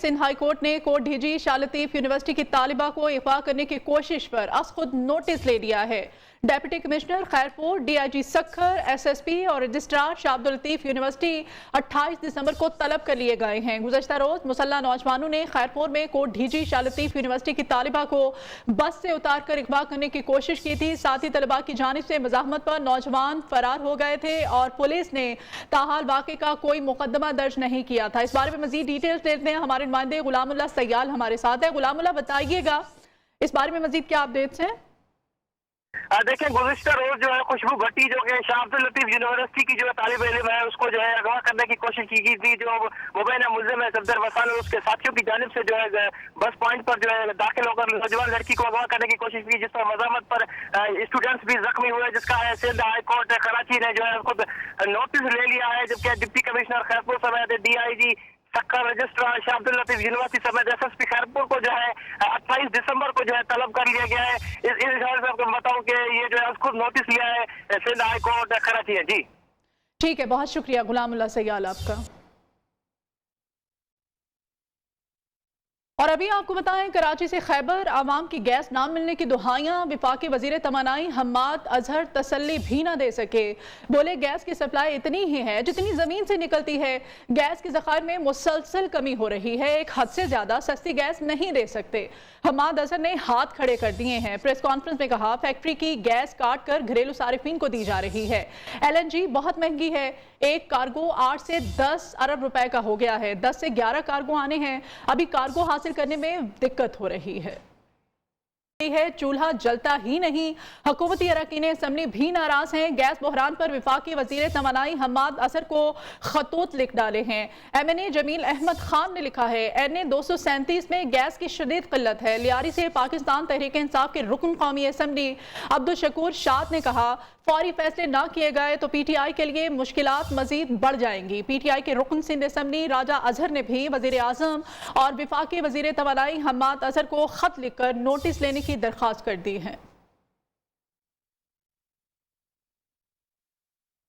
Sindh high court ने court भेजी Shah Latif university की तालिबा को अगवा करने की कोशिश पर आज खुद नोटिस ले लिया है। Deputy commissioner Khairpur, DIG Sukkur, SSP और रजिस्ट्रार शाह अब्दुल लतीफ यूनिवर्सिटी 28 दिसंबर को तलब कर लिए गए हैं। गुज़श्ता रोज मुसल्ला नौजवानों ने खैरपुर में कोर्ट ढीजी शाह लतीफ यूनिवर्सिटी की तालिबा को बस से उतार कर अगवा करने की कोशिश की थी। साथ ही तलबा की जानिब से मज़ाहमत पर नौजवान फरार हो गए थे और पुलिस ने ताहाल वाक़े का कोई मुकदमा दर्ज नहीं किया था। इस बारे में मजीद डिटेल्स देते हैं, हमारे नुमाइंदे गुलामुल्लाह सयाल हमारे साथ है। गुलामुल्लाह, बताइएगा इस बारे में मजीद क्या अपडेट्स हैं? देखें, गुज़िश्ता रोज जो है खुशबू भट्टी जो कि शाह अब्दुल लतीफ यूनिवर्सिटी की जो है तालिब इल्म है उसको जो है अगवा करने की कोशिश की गई थी। जो मुबैना मुल्ज़िम है सफदर वसान और उसके साथियों की जानिब से जो है बस पॉइंट पर जो है दाखिल होकर नौजवान लड़की को अगवा करने की कोशिश की, जिस पर मज़ामत पर स्टूडेंट्स भी जख्मी हुए, जिसका है सिंध हाई कोर्ट कराची ने जो है खुद नोटिस ले लिया है। जबकि डिप्टी कमिश्नर खैरपुर समेत DIG Sukkur, registrar Shah Abdul Latif university समेत एसएसपी खैरपुर को जो है 28 दिसंबर को जो है तलब कर लिया गया है। इस हिसाब से आपको बताऊं कि ये जो है खुद नोटिस लिया है सिंध हाई कोर्ट कराची है। जी ठीक है, बहुत शुक्रिया गुलामुल्लाह सयाल आपका। और अभी आपको बताएं, कराची से खैबर आवाम की गैस ना मिलने की दुहाइयां, विफाकी वजीर तमन्नाई हम्माद अजहर तसल्ली भी ना दे सके। बोले गैस की सप्लाई इतनी ही है जितनी जमीन से निकलती है। गैस के ज़खायर में मुसलसल कमी हो रही है, एक हद से ज्यादा सस्ती गैस नहीं दे सकते। हम्माद अजहर ने हाथ खड़े कर दिए हैं। प्रेस कॉन्फ्रेंस में कहा, फैक्ट्री की गैस काट कर घरेलू सारिफीन को दी जा रही है। LNG बहुत महंगी है, एक कार्गो 8 से 10 अरब रुपए का हो गया है। 10 से 11 कार्गो आने हैं, अभी कार्गो हासिल करने में दिक्कत हो रही है। चूल्हा जलता ही नहीं, हुकूमती अरकान असम्बली भी नाराज हैं। गैस बहरान पर वफाकी वजीर तमन्नाई हम्माद अजहर को खतूत लिख डाले हैं। MNA जमील अहमद खान ने लिखा है, NA 237 में गैस की शदीद किल्लत है। लियारी से पाकिस्तान तहरीक इंसाफ के रुकन कौमी असम्बली अब्दुल शकूर शाद ने कहा, फौरी फैसले ना किए गए तो PTI के लिए मुश्किलात मजीद बढ़ जाएंगी। PTI के रुकन सिंध असम्बली राजा अजहर ने भी वजीर आजम और वफाकी वजीर तमन्नाई हम्माद अजहर को खत लिखकर नोटिस लेने की दरख्वास्त कर दी है।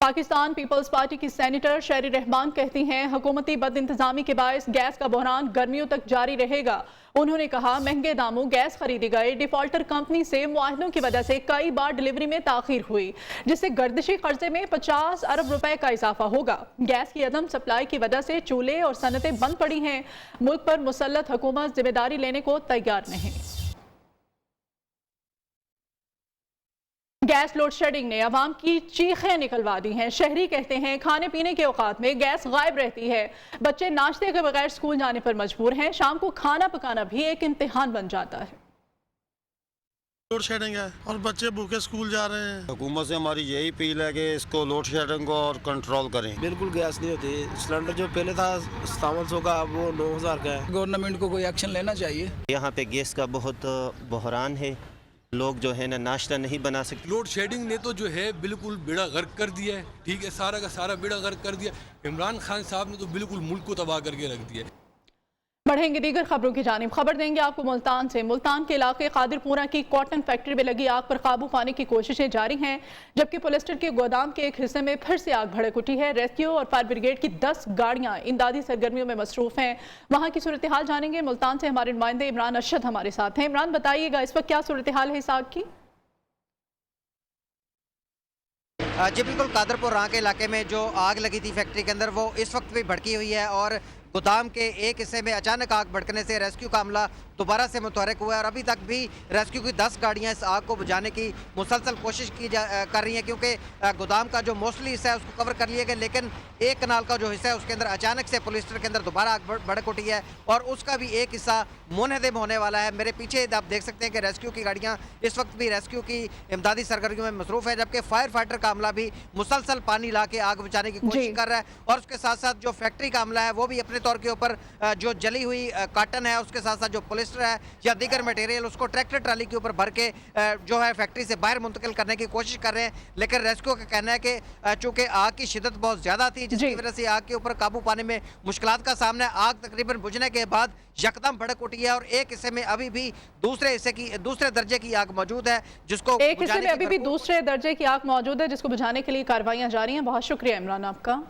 पाकिस्तान पीपल्स पार्टी की सेनेटर शहरी रहमान कहती हैं, हुकूमती बद इंतजामी के बायस गैस का बहरान गर्मियों तक जारी रहेगा। उन्होंने कहा, महंगे दामों गैस खरीदी गए, डिफॉल्टर कंपनी से मुआहदों की वजह से कई बार डिलीवरी में ताखीर हुई, जिससे गर्दिशी कर्जे में 50 अरब रुपए का इजाफा होगा। गैस की अदम सप्लाई की वजह से चूल्हे और सनतें बंद पड़ी हैं। मुल्क पर मुसल्लत हुकूमत जिम्मेदारी लेने को तैयार नहीं। गैस लोड शेडिंग ने अवाम की चीखें निकलवा दी हैं। शहरी कहते हैं, खाने पीने के औकात में गैस गायब रहती है, बच्चे नाश्ते के बगैर स्कूल जाने पर मजबूर हैं, शाम को खाना पकाना भी एक इम्तिहान बन जाता है। लोड शेडिंग है और बच्चे भूखे स्कूल जा रहे हैं। हुकूमत से हमारी यही अपील है कि इसको लोड शेडिंग को और कंट्रोल करें। बिल्कुल गैस नहीं होती। सिलेंडर जो पहले था 5700 का, अब वो 9000 का है। गवर्नमेंट को कोई एक्शन लेना चाहिए। यहाँ पे गैस का बहुत बहरान है, लोग जो है ना नाश्ता नहीं बना सकते। लोड शेडिंग ने तो जो है बिल्कुल बेड़ा गर्क कर दिया है। ठीक है, सारा का सारा बेड़ा गर्क कर दिया। इमरान खान साहब ने तो बिल्कुल मुल्क को तबाह करके रख दिया। बढ़ेंगे दीगर खबरों की जानिब। खबर देंगे आपको मुल्तान से। मुल्तान के इलाके कादिरपुरा की कॉटन फैक्ट्री में लगी आग पर काबू पाने की कोशिशें जारी हैं, जबकि पॉलिस्टर के गोदाम के एक हिस्से में फिर से आग भड़क उठी है। रेस्क्यू और फायर ब्रिगेड की 10 गाड़ियां इमदादी सरगर्मियों में मसरूफ हैं। वहां की सूरत हाल जानेंगे। मुल्तान से हमारे नुमाइंदे इमरान अरशद हमारे साथ हैं। इमरान, बताइएगा इस वक्त क्या सूरत हाल है इस आग की? जी बिल्कुल, कादरपुर राह के इलाके में जो आग लगी थी फैक्ट्री के अंदर, वो इस वक्त भी भड़की हुई है और गोदाम के एक हिस्से में अचानक आग भड़कने से रेस्क्यू का अमला दोबारा से मुतहरक हुआ है और अभी तक भी रेस्क्यू की 10 गाड़ियां इस आग को बुझाने की मुसलसल कोशिश कर रही हैं, क्योंकि गोदाम का जो मोस्टली हिस्सा है उसको कवर कर लिया गया, लेकिन एक कनाल का जो हिस्सा है उसके अंदर अचानक से पॉलिस्टर के अंदर दोबारा आग भड़क उठी है और उसका भी एक हिस्सा मुनहदम होने वाला है। मेरे पीछे आप देख सकते हैं कि रेस्क्यू की गाड़ियाँ इस वक्त भी रेस्क्यू की इमदादी सरगर्मियों में मसरूफ है, जबकि फायर फाइटर का अमला भी मुसलसल पानी ला के आग बुझाने की कोशिश कर रहा है। और उसके साथ साथ जो फैक्ट्री का अमला है वो भी अपने तौर के ऊपर जो जली हुई काटन है, उसके साथ साथ जो पॉलिस्टर है या दीगर मटेरियल, उसको ट्रैक्टर ट्राली के ऊपर भर के जो है फैक्ट्री से बाहर मुंतकिल करने की कोशिश कर रहे हैं। लेकिन रेस्क्यू का कहना है कि चूंकि आग की शिद्दत बहुत ज़्यादा थी, जिसकी वजह से आग के ऊपर काबू पाने में मुश्किलात का सामना है। आग तकरीबन बुझने के बाद यकदम भड़क उठी है और एक हिस्से में अभी भी दूसरे दर्जे की आग मौजूद है, जिसको एक हिस्से में अभी भी दूसरे दर्जे की आग मौजूद है, जिसको बुझाने के लिए कार्रवाइयां जारी हैं। बहुत शुक्रिया इमरान आपका।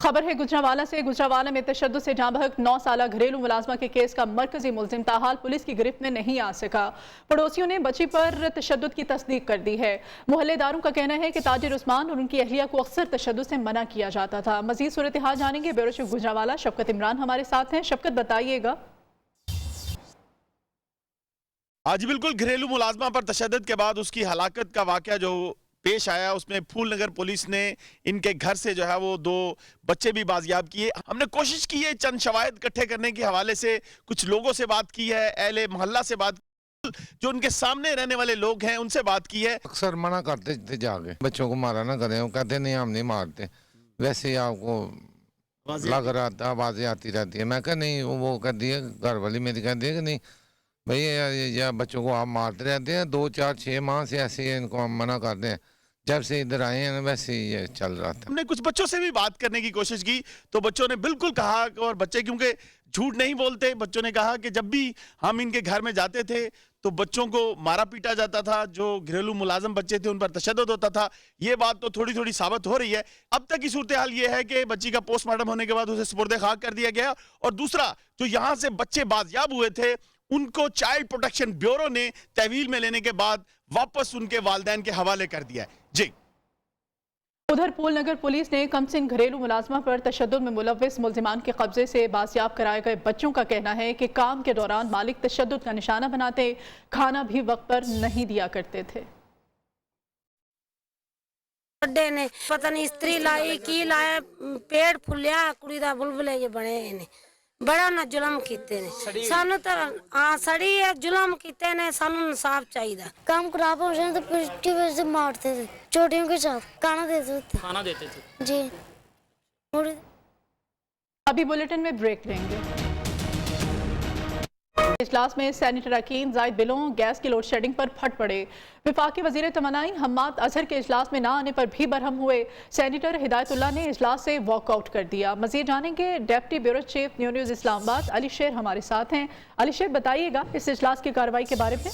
खबर है गुजरांवाला से। गुजरांवाला में तशद्दुद से जाँ बहक 9 साला घरेलू मुलाजमा के केस का मरकजी मुलजिम ताहाल पुलिस की गिरफ्त में नहीं आ सका। पड़ोसियों ने बच्ची पर तशद्दुद की तस्दीक कर दी है। मोहल्लेदारों का कहना है कि ताजिर उस्मान और उनकी अहलिया को अक्सर तशद्दुद से मना किया जाता था। मजीद सूरत हाल जानेंगे ब्यूरो चीफ गुजरांवाला शफकत इमरान हमारे साथ हैं। शफकत, बताइएगा। आज बिल्कुल घरेलू मुलाजमा पर तशद्दुद के बाद उसकी हलाकत का वाकया जो पेश आया, उसमें फूलनगर पुलिस ने इनके घर से जो है वो 2 बच्चे भी बाजियाब किए। हमने कोशिश की है चंद शवाहिद इकट्ठे करने के हवाले से, कुछ लोगों से बात की है, अहले मोहल्ला से बात की, जो उनके सामने रहने वाले लोग हैं उनसे बात की है। अक्सर मना करते थे जाके बच्चों को मारा ना करें, वो कहते नहीं हम नहीं मारते, वैसे ही आपको लग रहा था आवाजें आती रहती है। मैं कहा नहीं, वो कह दिए, घर वाली मेरी कह दिए कि नहीं भाई या बच्चों को आप मारते रहते हैं, 2 4 6 माह से ऐसे ही इनको हम मना करते हैं। जब से इधर आए हैं वैसे ही ये चल रहा था। हमने कुछ बच्चों से भी बात करने की कोशिश की तो बच्चों ने बिल्कुल कहा, और बच्चे क्योंकि झूठ नहीं बोलते, बच्चों ने कहा कि जब भी हम इनके घर में जाते थे तो बच्चों को मारा पीटा जाता था, जो घरेलू मुलाजम बच्चे थे उन पर तशद्दुद होता था। ये बात तो थोड़ी थोड़ी साबित हो रही है। अब तक की सूरत हाल ये है कि बच्ची का पोस्टमार्टम होने के बाद उसे सुपुर्द खाक कर दिया गया, और दूसरा जो यहाँ से बच्चे बाजियाब हुए थे उनको चाइल्ड प्रोटेक्शन ब्यूरो ने तहवील में लेने के बाद वापस उनके वालिदैन के हवाले कर दिया है। जी, उधर फूलनगर पुलिस ने कमसिन घरेलू मुलाजमा पर तशद्दुद में मुलव्विस मुलजिमान के कब्जे से बाजियाब कराए गए बच्चों का कहना है कि काम के दौरान मालिक तशद्दुद का निशाना बनाते, खाना भी वक्त पर नहीं दिया करते थे। ने पता नहीं स्त्री लाई की लाया, पेड़ फुलिया कुड़ी दा बुलबुले जे बने ने, बड़ा ना जुलम कीते ने सानू तो सड़ी है, जुलम कीते ने, सानू इंसाफ चाहिए। काम खराब हो जाए तो पिट्ठी पे से मारते थे, चोटियों के साथ खाना देते थे जी। अभी बुलेटिन में ब्रेक लेंगे। इजलास में सेनेटर अकीम जाहिद बिलों गैस की लोड शेडिंग पर फट पड़े। विफाकी वजीर तमन्नाई हम्माद अजहर के इजलास में न आने पर भी बरहम हुए। सेनेटर हिदायतुल्लाह ने इजलास से वॉकआउट कर दिया। मजीद जानेंगे deputy bureau chief news Islamabad Ali शेर हमारे साथ हैं। अली शेर, बताइएगा इस इजलास की कार्रवाई के बारे में।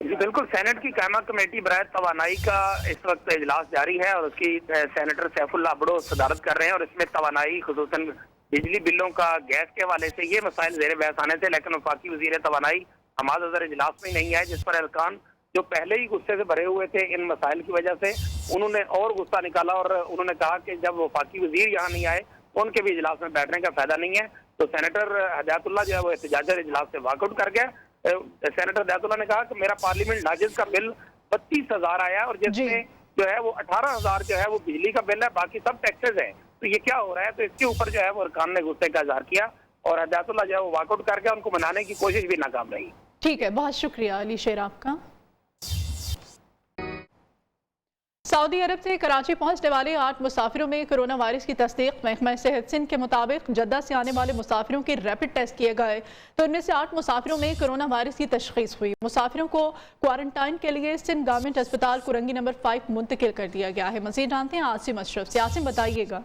जी बिल्कुल, सेनेट की कायमा कमेटी बराए तवानाई का इस वक्त इजलास जारी है और उसकी सेनेटर सैफुल्लाह अबड़ो सदारत कर रहे हैं, और इसमें तवानाई खुसूसन बिजली बिलों का, गैस के हवाले से ये मसाइल जेर बहस आने थे। लेकिन वफाकी वजीर तवानाई हम्माद अजहर इजलास में नहीं आए, जिस पर अरकान जो पहले ही गुस्से से भरे हुए थे इन मसाइल की वजह से, उन्होंने और गुस्सा निकाला और उन्होंने कहा कि जब वफाकी वजीर यहाँ नहीं आए उनके भी इजलास में बैठने का फायदा नहीं है। तो सेनेटर हिदायतुल्लाह जो है वो एहतजाजर इजलास से वॉकआउट कर गया। सेनेटर हिदायतुल्लाह ने कहा कि मेरा पार्लियामेंट नाजिज का बिल 32,000 आया, और जिसमें जो है वो 18,000 जो है वो बिजली का बिल है, बाकी सब टैक्सेस है। तो ये क्या हो रहा है? तो इसके ऊपर जो है वो अरकान ने गुस्से का इजहार किया और हिदायतुल्लाह जो है वो वॉकआउट कर गया। उनको मनाने की कोशिश भी नाकाम रही। ठीक है, बहुत शुक्रिया अली शेर आपका। सऊदी अरब से कराची पहुंचने वाले 8 मुसाफिरों में कोरोना वायरस की तस्दीक। महकमा सेहत सिंध के मुताबिक जद्दा से आने वाले मुसाफिरों के रैपिड टेस्ट किए गए तो इनमें से 8 मुसाफिरों में कोरोना वायरस की तशखीस हुई। मुसाफिरों को क्वारंटाइन के लिए सिंध गवर्नमेंट अस्पताल कुरंगी नंबर 5 मुंतकिल कर दिया गया है। मजीद जानते हैं आसिम अशरफ से। आसिम, बताइएगा।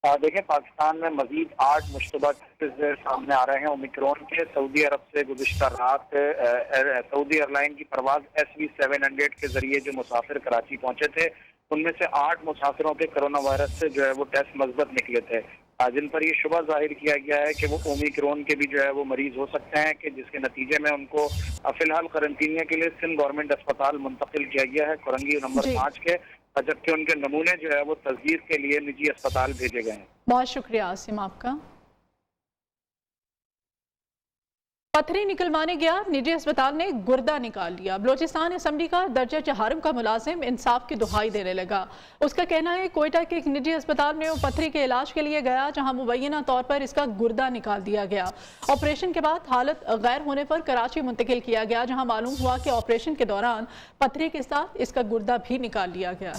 देखें, पाकिस्तान में मजीद 8 मुश्तबा केसेस सामने आ रहे हैं ओमिक्रॉन के। सऊदी अरब से गुज़िश्ता रात सऊदी एयरलाइन की परवाज SV-700 के जरिए जो मुसाफिर कराची पहुंचे थे, उनमें से 8 मुसाफिरों के कोरोना वायरस से जो है वो टेस्ट मस्बत निकले थे, जिन पर ये शुबा जाहिर किया गया है कि वो ओमिक्रॉन के भी जो है वो मरीज हो सकते हैं, कि जिसके नतीजे में उनको फिलहाल क्वारंटीनिया के लिए सिंध गवर्नमेंट अस्पताल मुंतकिल किया गया है कुरंगी नंबर 5 के, जबकि उनके नमूने जो है वो तस्दीक के लिए निजी अस्पताल भेजे गए हैं। बहुत शुक्रिया आसिम आपका। पथरी निकलवाने गया निजी अस्पताल ने गुर्दा निकाल लिया। बलोचिस्तान असम्बली का दर्जा चहारम का मुलाजिम इंसाफ की दुहाई देने लगा। उसका कहना है कोयटा के एक निजी अस्पताल में वो पथरी के इलाज के लिए गया, जहां मुबैना तौर पर इसका गुर्दा निकाल दिया गया। ऑपरेशन के बाद हालत गैर होने पर कराची मुंतकिल किया गया, जहां मालूम हुआ कि ऑपरेशन के दौरान पथरी के साथ इसका गुर्दा भी निकाल लिया गया।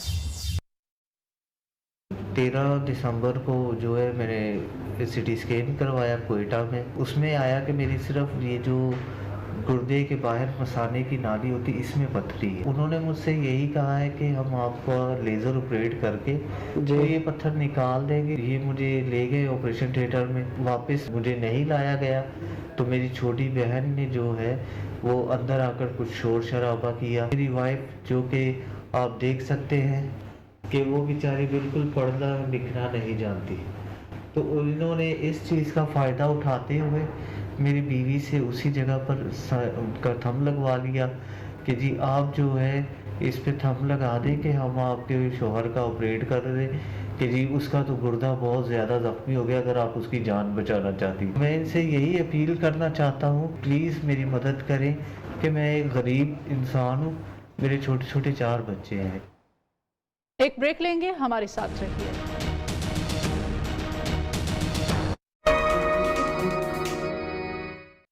13 दिसंबर को जो है मैंने सिटी स्कैन करवाया कोयटा में। उसमें आया कि मेरी सिर्फ ये जो गुर्दे के बाहर मसाने की नाली होती इसमें पथरी है। उन्होंने मुझसे यही कहा है कि हम आपको लेज़र ऑपरेट करके जो ये पत्थर निकाल देंगे। ये मुझे ले गए ऑपरेशन थिएटर में, वापस मुझे नहीं लाया गया तो मेरी छोटी बहन ने जो है वो अंदर आकर कुछ शोर शराबा किया। मेरी वाइफ जो कि आप देख सकते हैं कि वो बेचारी बिल्कुल पढ़ना लिखना नहीं जानती। तो उन्होंने इस चीज़ का फ़ायदा उठाते हुए मेरी बीवी से उसी जगह पर उनका थंब लगवा लिया कि जी आप जो है इस पे थंब लगा दें कि हम आपके शोहर का ऑपरेट कर दें कि जी उसका तो गुर्दा बहुत ज़्यादा ज़ख्मी हो गया, अगर आप उसकी जान बचाना चाहती। मैं इनसे यही अपील करना चाहता हूँ, प्लीज़ मेरी मदद करें कि मैं एक गरीब इंसान हूँ, मेरे छोटे छोटे 4 बच्चे हैं। एक ब्रेक लेंगे, हमारे साथ रहिए।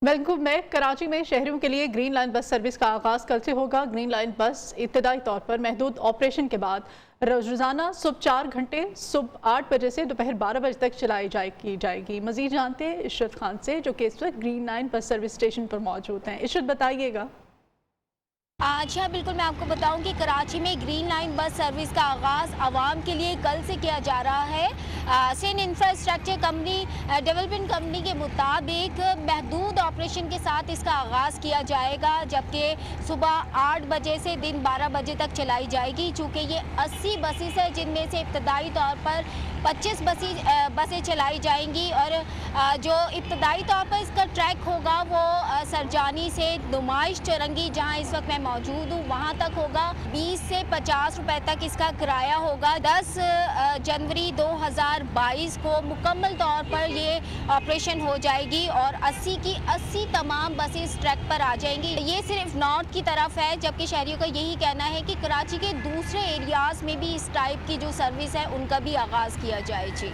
Welcome back. कराची में शहरियों के लिए ग्रीन लाइन बस सर्विस का आगाज़ कल से होगा। ग्रीन लाइन बस इब्तदाई तौर पर महदूद ऑपरेशन के बाद रोजाना सुबह 4 घंटे सुबह 8 बजे से दोपहर 12 बजे तक चलाई जाएगी। मजीद जानते हैं इशरत खान से, जो कि इस वक्त green line bus service station पर मौजूद हैं। इशरत, बताइएगा। जी हाँ, बिल्कुल। मैं आपको बताऊं कि कराची में ग्रीन लाइन बस सर्विस का आगाज़ आवाम के लिए कल से किया जा रहा है। Sindh infrastructure company development company के मुताबिक महदूद ऑपरेशन के साथ इसका आगाज़ किया जाएगा, जबकि सुबह 8 बजे से दिन 12 बजे तक चलाई जाएगी। चूँकि ये 80 बसेस है, जिनमें से इब्तदाई तौर पर 25 बसें चलाई जाएंगी और जो इब्तदाई तौर पर इसका ट्रैक होगा वो सरजानी से नुमाइश चौरंगी, जहाँ इस वक्त मैं मौजूद हूँ, वहाँ तक होगा। 20 से 50 रुपए तक इसका किराया होगा। 10 जनवरी 2022 को मुकम्मल तौर पर ये ऑपरेशन हो जाएगी और 80 की 80 तमाम बसेस ट्रैक पर आ जाएंगी। ये सिर्फ नॉर्थ की तरफ है, जबकि शहरियों का यही कहना है कि कराची के दूसरे एरियाज़ में भी इस टाइप की जो सर्विस है उनका भी आगाज़ किया जाए। जी,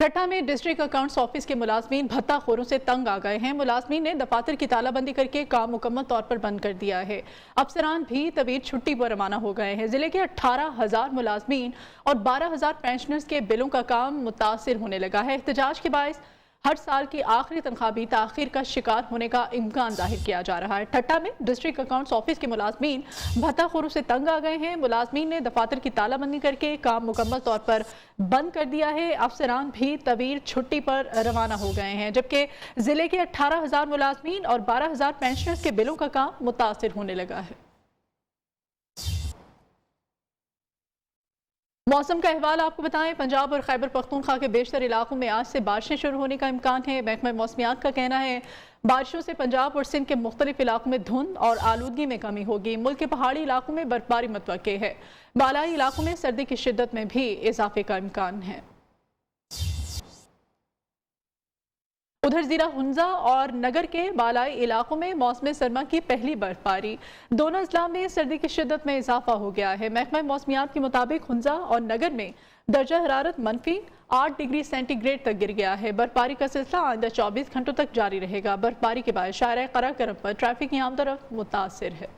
ठट्टा में डिस्ट्रिक्ट अकाउंट्स ऑफिस के मुलाजमीन भत्ताखोरों से तंग आ गए हैं। मुलाजमीन ने दफातर की तालाबंदी करके काम मुकम्मल तौर पर बंद कर दिया है। अफसरान भी तवील छुट्टी पर रवाना हो गए हैं। जिले के 18,000 मुलाजमीन और 12,000 पेंशनर्स के बिलों का काम मुतासिर होने लगा है। एहतजाज के बायस हर साल की आखिरी तनख्वाह भी ताखिर का शिकार होने का इम्कान जाहिर किया जा रहा है। ठट्टा में डिस्ट्रिक्ट अकाउंट्स ऑफिस के मुलाजमीन भत्ताखोरों से तंग आ गए हैं। मुलाजमीन ने दफातर की तालाबंदी करके काम मुकम्मल तौर पर बंद कर दिया है। अफसरान भी तवील छुट्टी पर रवाना हो गए हैं, जबकि जिले के 18,000 मुलाजमीन और 12,000 पेंशनर्स के बिलों का काम मुतासिर होने लगा है। मौसम का अहवाल आपको बताएं। पंजाब और खैबर पख्तूनख्वा के बेशतर इलाकों में आज से बारिशें शुरू होने का इम्कान है। महकमा मौसमियात का कहना है बारिशों से पंजाब और सिंध के मुख्तलिफ इलाकों में धुंध और आलूदगी में कमी होगी। मुल्क के पहाड़ी इलाकों में बर्फबारी मुतवक्के है। बालाई इलाकों में सर्दी की शिद्दत में भी इजाफे का इम्कान है। उधर ज़िला हुंजा और नगर के बालाई इलाकों में मौसम सरमा की पहली बर्फबारी। दोनों अजला में सर्दी की शिद्दत में इजाफा हो गया है। महकमा मौसमियात के मुताबिक हुंजा और नगर में दर्जा हरारत -8 डिग्री सेंटीग्रेड तक गिर गया है। बर्फबारी का सिलसिला आइंदा 24 घंटों तक जारी रहेगा। बर्फबारी के बाद शाहरा कराकरम पर ट्रैफिक की आमदरफ्त मुतासिर है।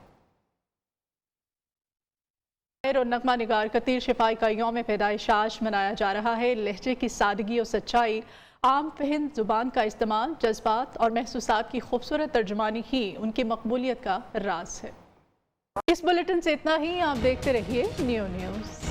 और नगमा निगार कतीर शिफाई का यौम पैदाइश आज मनाया जा रहा है। लहजे की सादगी और सच्चाई, आम फहिम जुबान का इस्तेमाल, जज्बात और महसूसात की खूबसूरत तर्जुमानी ही उनकी मकबूलियत का राज है। इस बुलेटिन से इतना ही। आप देखते रहिए न्यू न्यूज़।